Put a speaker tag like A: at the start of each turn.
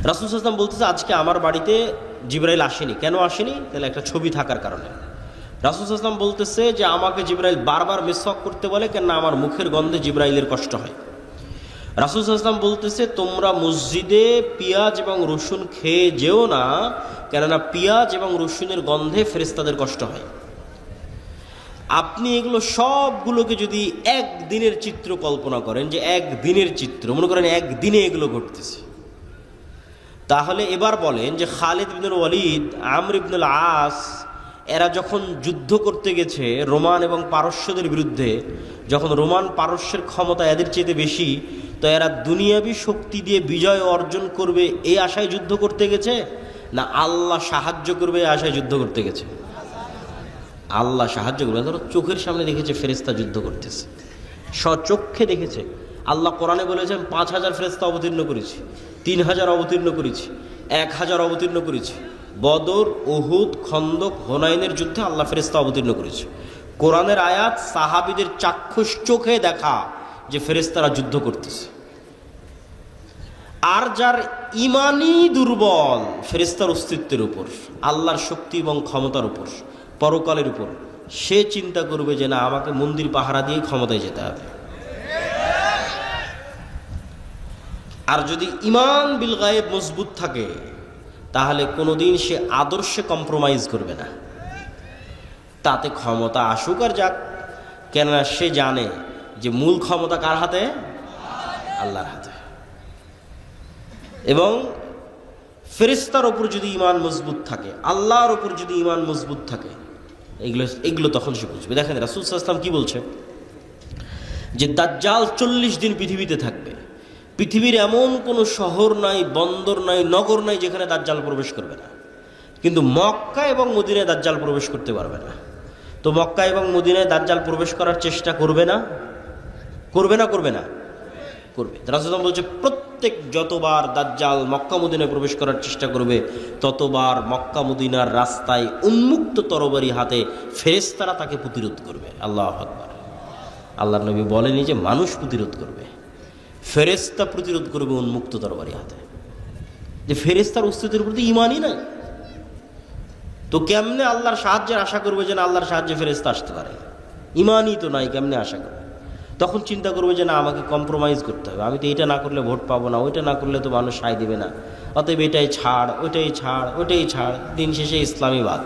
A: রাসূল সাল্লাল্লাহু আলাইহি ওয়াসাল্লাম বলতেছে আজকে আমার বাড়িতে জিবরাইল আসেনি। কেন আসেনি? তাহলে একটা ছবি থাকার কারণে। রাসূল সাল্লাল্লাহু আলাইহি ওয়াসাল্লাম বলতেছে যে আমাকে জিবরাইল বারবার মিসওয়াক করতে বলে, কেন আমার মুখের গন্ধে জিবরাইলের কষ্ট হয়। রাসূল সাল্লাল্লাহু আলাইহি ওয়াসাল্লাম বলতেছে তোমরা মসজিদে পেঁয়াজ এবং রসুন খেয়ে যেও না, কেননা পেঁয়াজ এবং রসুনের গন্ধে ফেরেশতাদের কষ্ট হয়। আপনি এগুলো সবগুলোকে যদি একদিনের চিত্র কল্পনা করেন, যে একদিনের চিত্র মনে করেন একদিনে এগুলো ঘটতেছে, তাহলে এবার বলেন যে খালিদ ইবনুল ওয়ালিদ, আমর ইবনুল আস এরা যখন যুদ্ধ করতে গেছে রোমান এবং পারস্যদের বিরুদ্ধে, যখন রোমান পারস্যের ক্ষমতা এদের চেয়ে বেশি, তো এরা দুনিয়াবি শক্তি দিয়ে বিজয় অর্জন করবে এই আশায় যুদ্ধ করতে গেছে, না আল্লাহ সাহায্য করবে এই আশায় যুদ্ধ করতে গেছে? আল্লাহ সাহায্য করবে। ধরো চোখের সামনে দেখেছে ফেরেশতা যুদ্ধ করতেছে, স্বচক্ষে দেখেছে। আল্লাহ কোরআনে বলেছেন ৫,০০০ ফেরেশতা অবতীর্ণ করেছি, ৩,০০০ অবতীর্ণ করেছি, ১,০০০ অবতীর্ণ করেছি। বদর, উহুদ, খন্দক, হুনাইনের যুদ্ধে আল্লাহ ফেরেশতা অবতীর্ণ করেছে। কোরআনের আয়াত সাহাবীদের চাক্ষুষ চোখে দেখা যে ফেরেশতারা যুদ্ধ করতেছে। আর যার ইমানই দুর্বল ফেরেশতার অস্তিত্বের উপর, আল্লাহর শক্তি এবং ক্ষমতার উপর, পরকালের উপর, সে চিন্তা করবে যে না আমাকে মন্দির পাহারা দিয়ে ক্ষমতায় যেতে হবে। আর যদি ইমান বিল গায়েব মজবুত থাকে তাহলে কোনোদিন সে আদর্শে কম্প্রোমাইজ করবে না, তাতে ক্ষমতা আসুক আর যাক, কেননা সে জানে যে মূল ক্ষমতা কার হাতে? আল্লাহর হাতে। এবং ফেরেশতার ওপর যদি ইমান মজবুত থাকে, আল্লাহর ওপর যদি ইমান মজবুত থাকে, এগুলো তখন সে বুঝবে। দেখেন রাসূল সাল্লাল্লাহু আলাইহি ওয়াসাল্লাম কি বলছে, যে দাজ্জাল 40 দিন পৃথিবীতে থাকবে। পৃথিবীর এমন কোনো শহর নাই, বন্দর নাই, নগর নাই যেখানে দাজ্জাল প্রবেশ করবে না। কিন্তু মক্কা এবং মদিনায় দাজ্জাল প্রবেশ করতে পারবে না। তো মক্কা এবং মদিনায় দাজ্জাল প্রবেশ করার চেষ্টা করবে না? করবে না? করবে না? করবে। রাসূল বলছে প্রত্যেক যতবার দাজ্জাল মক্কা মদিনায় প্রবেশ করার চেষ্টা করবে, ততবার মক্কা মদিনার রাস্তায় উন্মুক্ত তরবারি হাতে ফেরেশতারা তাকে প্রতিরোধ করবে। আল্লাহু আকবার। আল্লাহর নবী বলেনি যে মানুষ প্রতিরোধ করবে, ফেরেশতা প্রতিরোধ করবে উন্মুক্ত তরবারি হাতে। যে ফেরেশতার অস্তিত্বের প্রতি ইমানই নাই, তো কেমনে আল্লাহর সাহায্যের আশা করবে যে না আল্লাহর সাহায্যে ফেরেশতা আসতে পারে? ইমানই তো নাই, কেমনে আশা করবে? তখন চিন্তা করবে যে না আমাকে কম্প্রোমাইজ করতে হবে, আমি তো এটা না করলে ভোট পাবো না, ওইটা না করলে তো মানুষ সায় দেবে না, অতএব এটাই ছাড়, ওইটাই ছাড়, ওইটাই ছাড়। দিন শেষে ইসলামীবাদ।